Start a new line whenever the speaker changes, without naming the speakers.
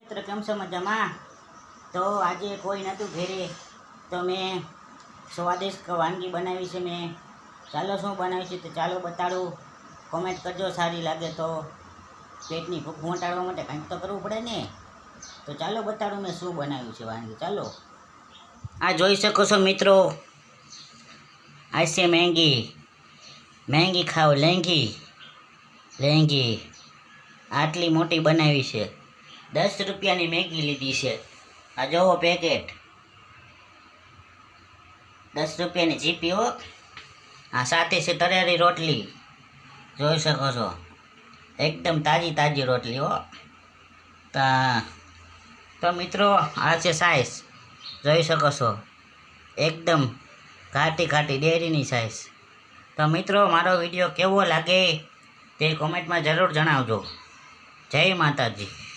મિત્ર કેમ છો મજામાં? તો આજે કોઈ નહોતું ઘરે, તો મેં સ્વાદિષ્ટ વાનગી બનાવી છે. મેં ચાલો શું બનાવી છે તો ચાલો બતાડું. કોમેન્ટ કરજો, સારી લાગે તો. પેટની ભૂખ મટાડવા માટે કંઈક તો કરવું પડે ને. તો ચાલો બતાડું મેં શું બનાવ્યું છે વાનગી. ચાલો, આ જોઈ શકો છો મિત્રો, આ છે મેંગી. મેંગી ખાઓ, લેંગી આટલી મોટી બનાવી છે. 10 રૂપિયાની મેગી લીધી છે. આ જોવો પેકેટ, 10 રૂપિયાની જીપી હો. આ સાથે છે તરેલી રોટલી, જોઈ શકો છો, એકદમ તાજી રોટલી હો. તો મિત્રો આ છે સાઈઝ, જોઈ શકો છો, એકદમ ઘાટી ડેરીની સાઈઝ. તો મિત્રો મારો વિડીયો કેવો લાગે તે કોમેન્ટમાં જરૂર જણાવજો. જય માતાજી.